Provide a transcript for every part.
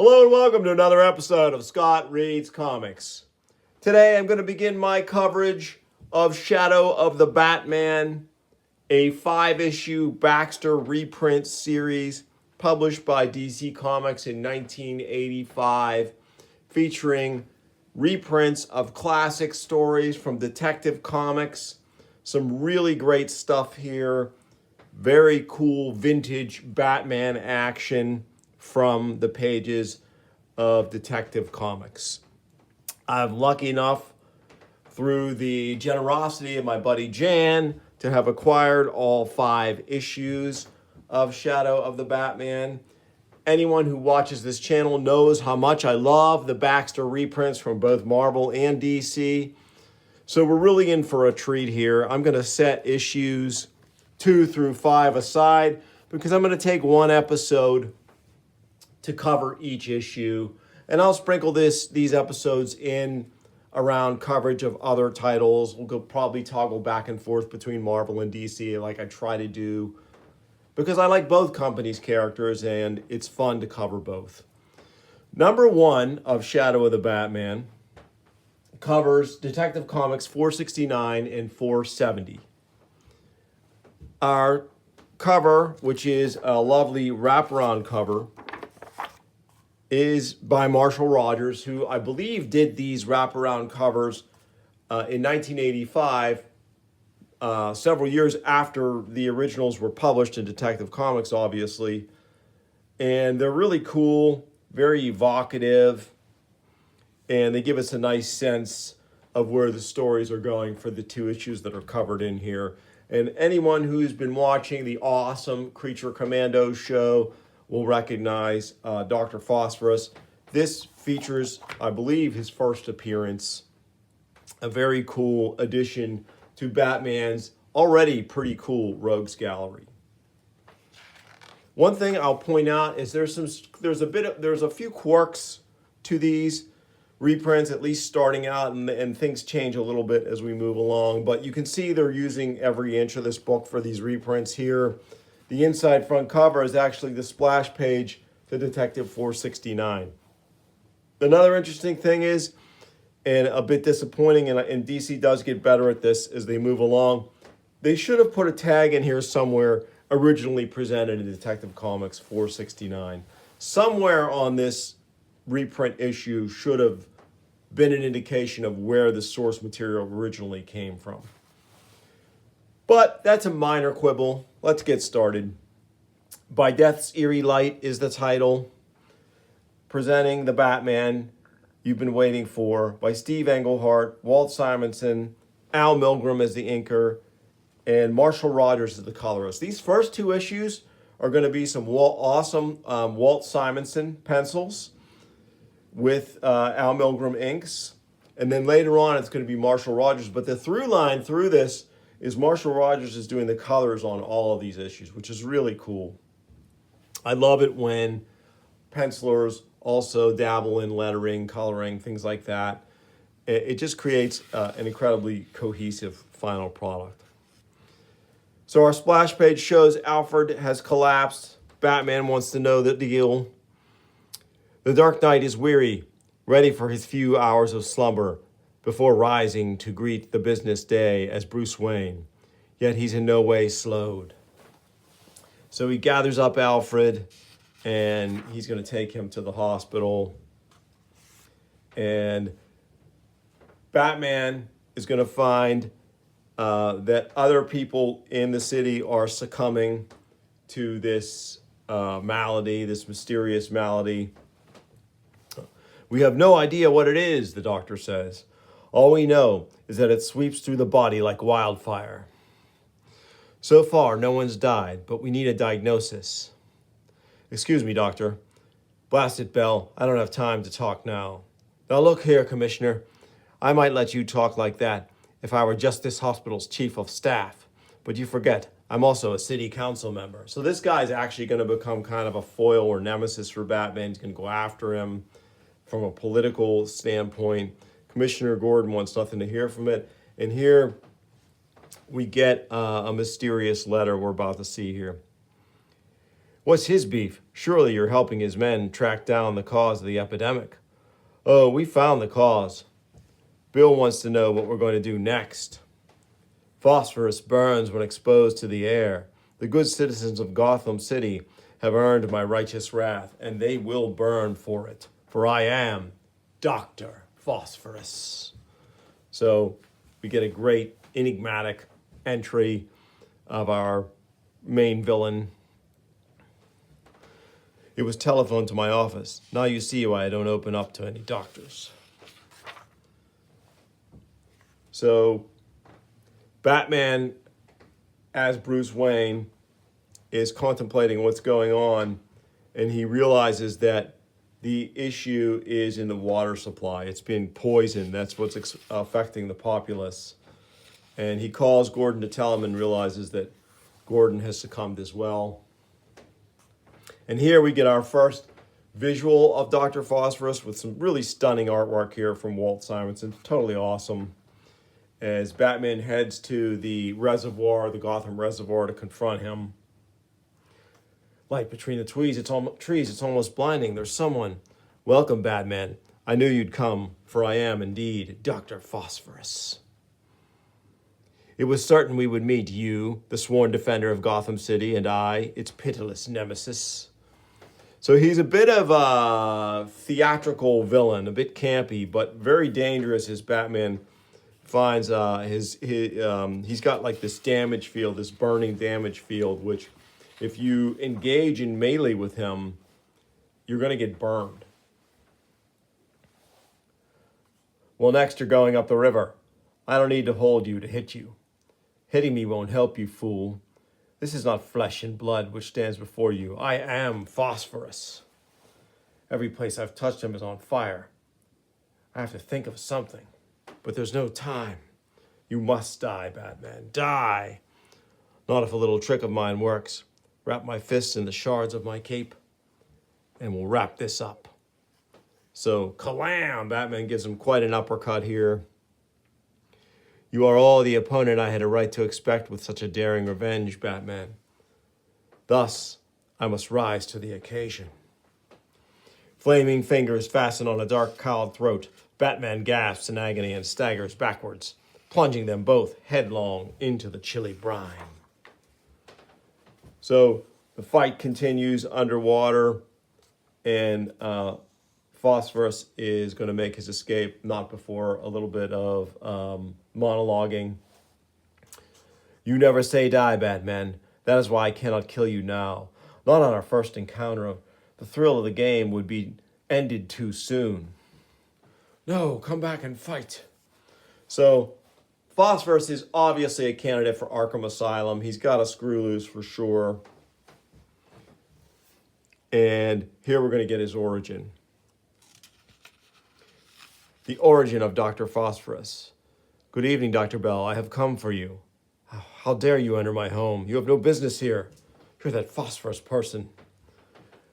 Hello and welcome to another episode of Scott Reads Comics. Today I'm going to begin my coverage of Shadow of the Batman, a 5-issue Baxter reprint series published by DC Comics in 1985, featuring reprints of classic stories from Detective Comics. Some really great stuff here. Very cool vintage Batman action from the pages of Detective Comics. I'm lucky enough, through the generosity of my buddy Jan, to have acquired all 5 issues of Shadow of the Batman. Anyone who watches this channel knows how much I love the Baxter reprints from both Marvel and DC. So we're really in for a treat here. I'm going to set issues 2 through 5 aside because I'm going to take one episode to cover each issue, and I'll sprinkle these episodes in around coverage of other titles. We'll probably toggle back and forth between Marvel and DC like I try to do, because I like both companies' characters and it's fun to cover both. Number 1 of Shadow of the Batman covers Detective Comics 469 and 470. Our cover, which is a lovely wraparound cover, is by Marshall Rogers, who I believe did these wraparound covers in 1985, several years after the originals were published in Detective Comics, obviously. And they're really cool, very evocative, and they give us a nice sense of where the stories are going for the 2 issues that are covered in here. And anyone who's been watching the awesome Creature Commandos show will recognize Dr. Phosphorus. This features, I believe, his first appearance. A very cool addition to Batman's already pretty cool Rogues Gallery. One thing I'll point out is there's a few quirks to these reprints, at least starting out, and things change a little bit as we move along. But you can see they're using every inch of this book for these reprints here. The inside front cover is actually the splash page to Detective 469. Another interesting thing is, and a bit disappointing, and DC does get better at this as they move along, they should have put a tag in here somewhere originally presented in Detective Comics 469. Somewhere on this reprint issue should have been an indication of where the source material originally came from. But that's a minor quibble. Let's get started. By Death's Eerie Light is the title, presenting the Batman you've been waiting for, by Steve Englehart, Walt Simonson, Al Milgrom as the inker, and Marshall Rogers as the colorist. These first 2 issues are going to be some awesome Walt Simonson pencils with Al Milgrom inks. And then later on, it's going to be Marshall Rogers. But the through line through this is Marshall Rogers is doing the colors on all of these issues, which is really cool. I love it when pencilers also dabble in lettering, coloring, things like that. It just creates an incredibly cohesive final product. So our splash page shows Alfred has collapsed. Batman wants to know the deal. The Dark Knight is weary, ready for his few hours of slumber before rising to greet the business day as Bruce Wayne. Yet he's in no way slowed. So he gathers up Alfred, and he's going to take him to the hospital. And Batman is going to find that other people in the city are succumbing to this malady, this mysterious malady. We have no idea what it is, the doctor says. All we know is that it sweeps through the body like wildfire. So far, no one's died, but we need a diagnosis. Excuse me, doctor. Blast it, Bell. I don't have time to talk now. Now look here, Commissioner. I might let you talk like that if I were just this hospital's chief of staff. But you forget, I'm also a city council member. So this guy's actually going to become kind of a foil or nemesis for Batman. He's going to go after him from a political standpoint. Commissioner Gordon wants nothing to hear from it. And here we get a mysterious letter we're about to see here. What's his beef? Surely you're helping his men track down the cause of the epidemic. Oh, we found the cause. Bill wants to know what we're going to do next. Phosphorus burns when exposed to the air. The good citizens of Gotham City have earned my righteous wrath, and they will burn for it. For I am Dr. Phosphorus. So we get a great enigmatic entry of our main villain. It was telephoned to my office. Now you see why I don't open up to any doctors. So Batman, as Bruce Wayne, is contemplating what's going on, and he realizes that the issue is in the water supply. It's being poisoned. That's what's affecting the populace. And he calls Gordon to tell him and realizes that Gordon has succumbed as well. And here we get our first visual of Dr. Phosphorus with some really stunning artwork here from Walt Simonson. Totally awesome. As Batman heads to the reservoir, the Gotham Reservoir, to confront him. Light between the trees, it's almost blinding. There's someone. Welcome, Batman. I knew you'd come, for I am indeed Dr. Phosphorus. It was certain we would meet, you, the sworn defender of Gotham City, and I, its pitiless nemesis. So he's a bit of a theatrical villain, a bit campy, but very dangerous as Batman finds he's got like this damage field, this burning damage field, which if you engage in melee with him, you're going to get burned. Well, next you're going up the river. I don't need to hold you to hit you. Hitting me won't help you, fool. This is not flesh and blood which stands before you. I am Phosphorus. Every place I've touched him is on fire. I have to think of something, but there's no time. You must die, Batman. Die! Not if a little trick of mine works. Wrap my fists in the shards of my cape, and we'll wrap this up. So, kalam! Batman gives him quite an uppercut here. You are all the opponent I had a right to expect with such a daring revenge, Batman. Thus, I must rise to the occasion. Flaming fingers fasten on a dark cowled throat. Batman gasps in agony and staggers backwards, plunging them both headlong into the chilly brine. So the fight continues underwater, and Phosphorus is going to make his escape, not before a little bit of monologuing. You never say die, Batman. That is why I cannot kill you now. Not on our first encounter. The thrill of the game would be ended too soon. No, come back and fight. So Phosphorus is obviously a candidate for Arkham Asylum. He's got a screw loose for sure. And here we're going to get his origin. The origin of Dr. Phosphorus. Good evening, Dr. Bell. I have come for you. How dare you enter my home? You have no business here. You're that Phosphorus person.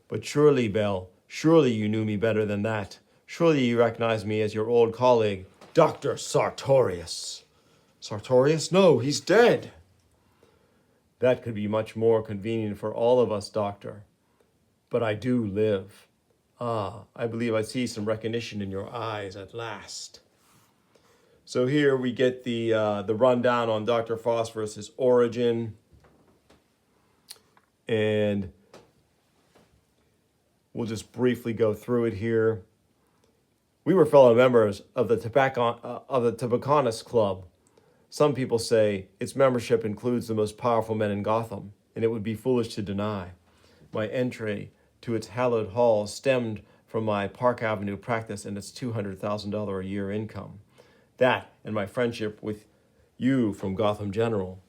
But surely, Bell, surely you knew me better than that. Surely you recognize me as your old colleague, Dr. Sartorius. Sartorius? No, he's dead. That could be much more convenient for all of us, Doctor. But I do live. Ah, I believe I see some recognition in your eyes at last. So here we get the rundown on Dr. Phosphorus' origin. And we'll just briefly go through it here. We were fellow members of the Tobacconist Club. Some people say its membership includes the most powerful men in Gotham, and it would be foolish to deny. My entry to its hallowed halls stemmed from my Park Avenue practice and its $200,000 a year income. That and my friendship with you from Gotham General,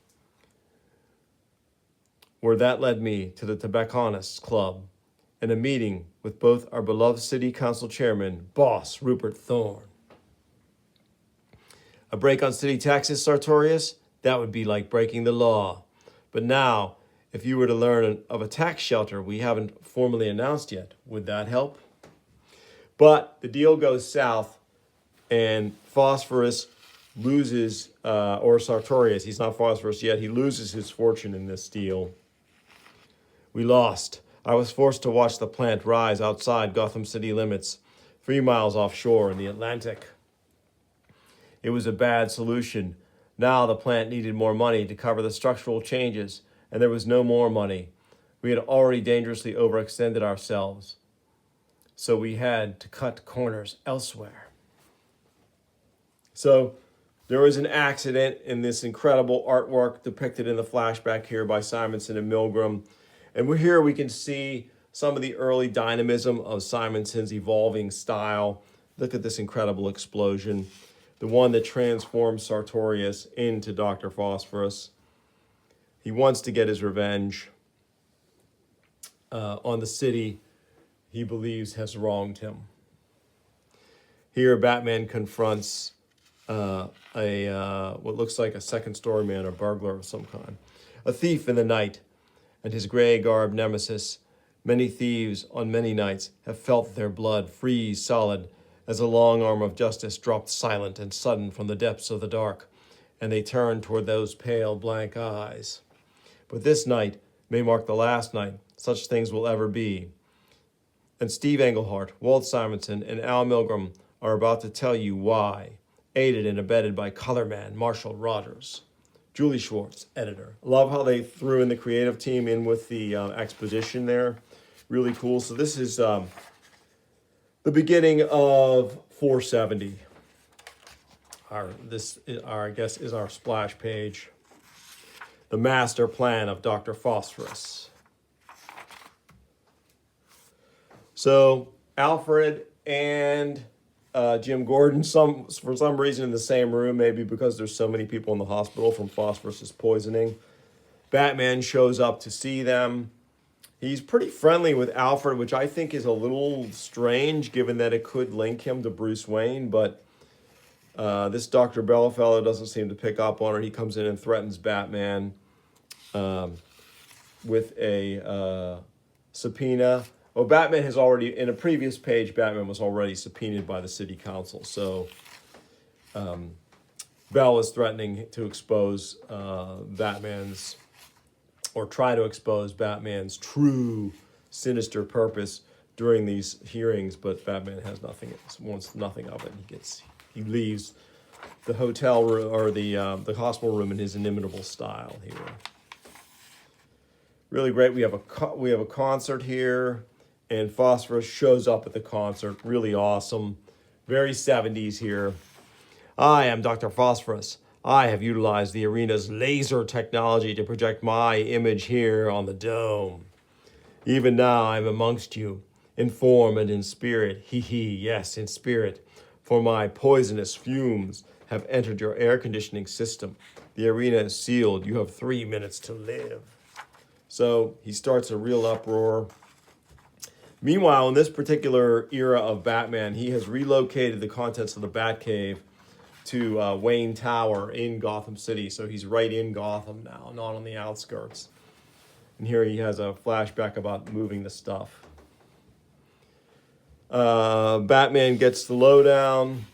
where that led me to the Tobacconists Club and a meeting with both our beloved City Council Chairman, Boss Rupert Thorne. A break on city taxes, Sartorius? That would be like breaking the law. But now, if you were to learn of a tax shelter we haven't formally announced yet, would that help? But the deal goes south, and Phosphorus loses, or Sartorius, he's not Phosphorus yet, he loses his fortune in this deal. We lost. I was forced to watch the plant rise outside Gotham City limits, 3 miles offshore in the Atlantic. It was a bad solution. Now the plant needed more money to cover the structural changes, and there was no more money. We had already dangerously overextended ourselves, so we had to cut corners elsewhere. So there was an accident in this incredible artwork depicted in the flashback here by Simonson and Milgram. And here we can see some of the early dynamism of Simonson's evolving style. Look at this incredible explosion, the one that transforms Sartorius into Dr. Phosphorus. He wants to get his revenge on the city he believes has wronged him. Here, Batman confronts what looks like a second-story man, a burglar of some kind, a thief in the night, and his gray-garbed nemesis. Many thieves on many nights have felt their blood freeze solid as the long arm of justice dropped silent and sudden from the depths of the dark, and they turned toward those pale, blank eyes. But this night may mark the last night such things will ever be. And Steve Englehart, Walt Simonson, and Al Milgram are about to tell you why, aided and abetted by colorman Marshall Rogers. Julie Schwartz, editor. Love how they threw in the creative team in with the exposition there. Really cool. So this is the beginning of 470. I guess, is our splash page. The master plan of Dr. Phosphorus. So Alfred and Jim Gordon, for some reason in the same room, maybe because there's so many people in the hospital from Phosphorus's poisoning. Batman shows up to see them. He's pretty friendly with Alfred, which I think is a little strange given that it could link him to Bruce Wayne, but this Dr. Bellfellow doesn't seem to pick up on it. He comes in and threatens Batman with a subpoena. Well, Batman has already, in a previous page, Batman was already subpoenaed by the city council. So Bell is threatening to expose Batman's, or try to expose Batman's true sinister purpose during these hearings, but Batman has nothing, wants nothing of it. He leaves the hotel room, or the hospital room, in his inimitable style here. Really great. We have a concert here, and Phosphorus shows up at the concert. Really awesome. Very 70s here. I am Dr. Phosphorus. I have utilized the arena's laser technology to project my image here on the dome. Even now I'm amongst you, in form and in spirit. Yes, in spirit. For my poisonous fumes have entered your air conditioning system. The arena is sealed. You have 3 minutes to live. So he starts a real uproar. Meanwhile, in this particular era of Batman, he has relocated the contents of the Batcave to Wayne Tower in Gotham City. So he's right in Gotham now, not on the outskirts. And here he has a flashback about moving the stuff. Batman gets the lowdown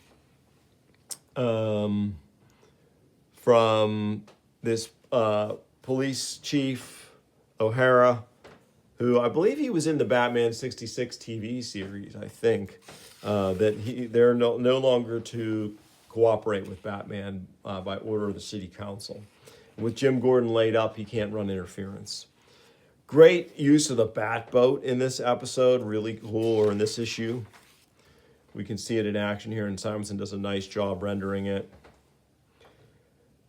from this police chief, O'Hara, who I believe he was in the Batman 66 TV series, I think, that they're no longer to cooperate with Batman by order of the city council. With Jim Gordon laid up, he can't run interference. Great use of the Batboat in this episode, really cool, or in this issue. We can see it in action here, and Simonson does a nice job rendering it.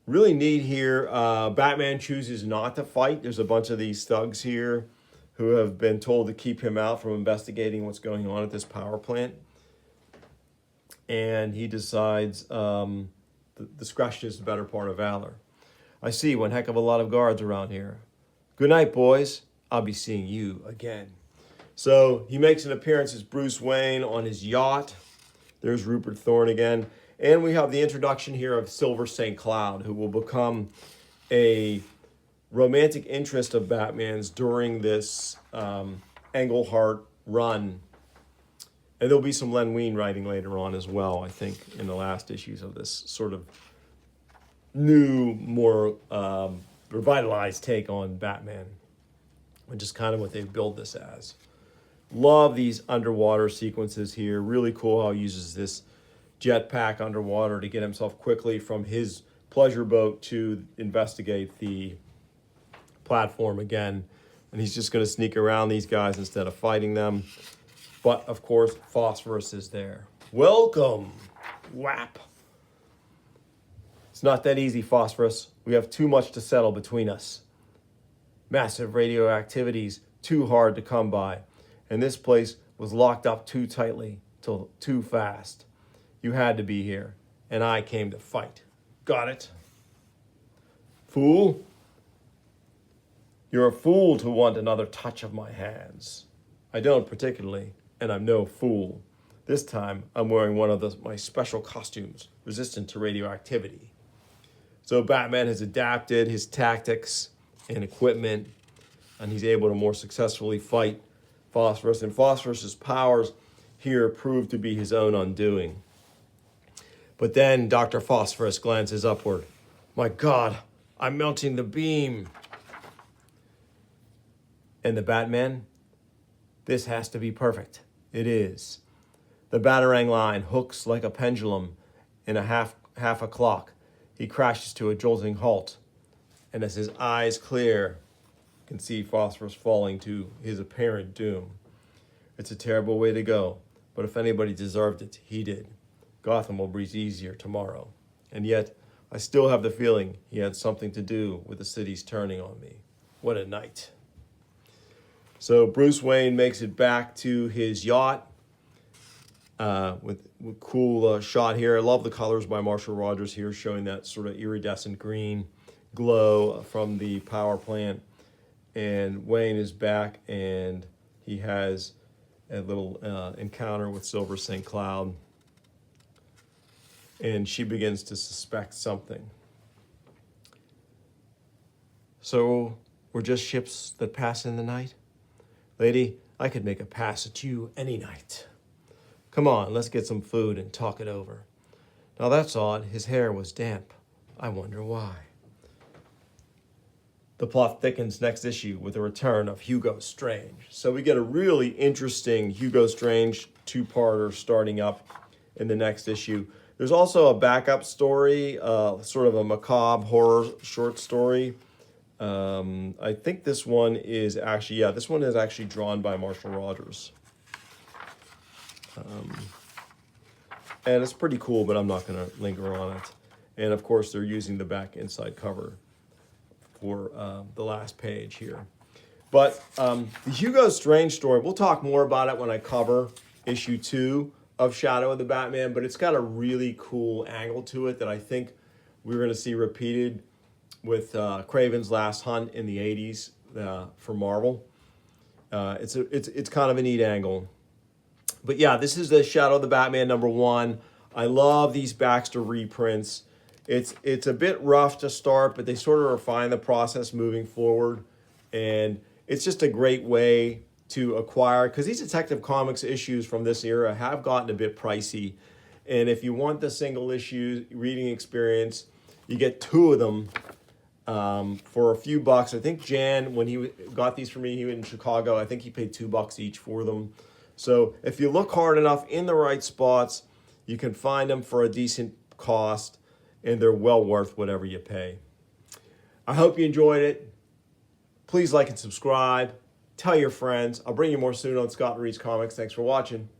Really neat here. Batman chooses not to fight. There's a bunch of these thugs here who have been told to keep him out from investigating what's going on at this power plant. And he decides discretion is the better part of valor. I see one heck of a lot of guards around here. Good night, boys. I'll be seeing you again. So he makes an appearance as Bruce Wayne on his yacht. There's Rupert Thorne again. And we have the introduction here of Silver St. Cloud, who will become a romantic interest of Batman's during this Englehart run. And there'll be some Len Wein writing later on as well, I think, in the last issues of this sort of new, more revitalized take on Batman. which is kind of what they build this as. Love these underwater sequences here. Really cool how he uses this jetpack underwater to get himself quickly from his pleasure boat to investigate the platform again. And he's just going to sneak around these guys instead of fighting them. But of course, Phosphorus is there. Welcome, WAP. It's not that easy, Phosphorus. We have too much to settle between us. Massive radioactivity's too hard to come by. And this place was locked up too tightly, too fast. You had to be here, and I came to fight. Got it? Fool? You're a fool to want another touch of my hands. I don't particularly, and I'm no fool. This time, I'm wearing one of my special costumes, resistant to radioactivity. So Batman has adapted his tactics and equipment, and he's able to more successfully fight Phosphorus. And Phosphorus's powers here prove to be his own undoing. But then Dr. Phosphorus glances upward. My God, I'm melting the beam. And the Batman? This has to be perfect. It is. The Batarang line hooks like a pendulum in a half a clock. He crashes to a jolting halt. And as his eyes clear, you can see Phosphorus falling to his apparent doom. It's a terrible way to go, but if anybody deserved it, he did. Gotham will breathe easier tomorrow. And yet, I still have the feeling he had something to do with the city's turning on me. What a night. So Bruce Wayne makes it back to his yacht with cool shot here. I love the colors by Marshall Rogers here, showing that sort of iridescent green glow from the power plant. And Wayne is back, and he has a little encounter with Silver St. Cloud. And she begins to suspect something. So we're just ships that pass in the night? Lady, I could make a pass at you any night. Come on, let's get some food and talk it over. Now that's odd. His hair was damp. I wonder why. The plot thickens next issue with the return of Hugo Strange. So we get a really interesting Hugo Strange two-parter starting up in the next issue. There's also a backup story, sort of a macabre horror short story. I think this one is actually, this one is actually drawn by Marshall Rogers. And it's pretty cool, but I'm not going to linger on it. And of course, they're using the back inside cover for the last page here. But the Hugo Strange story, we'll talk more about it when I cover issue 2 of Shadow of the Batman, but it's got a really cool angle to it that I think we're going to see repeated with Craven's Last Hunt in the 80s for Marvel. It's kind of a neat angle. But yeah, this is the Shadow of the Batman #1. I love these Baxter reprints. It's a bit rough to start, but they sort of refine the process moving forward. And it's just a great way to acquire, because these Detective Comics issues from this era have gotten a bit pricey. And if you want the single issue reading experience, you get 2 of them for a few bucks. I think Jan, when he got these for me, he was in Chicago. I think he paid $2 each for them. So if you look hard enough in the right spots, you can find them for a decent cost, and they're well worth whatever you pay. I hope you enjoyed it. Please like and subscribe. Tell your friends. I'll bring you more soon on Scott Reads Comics. Thanks for watching.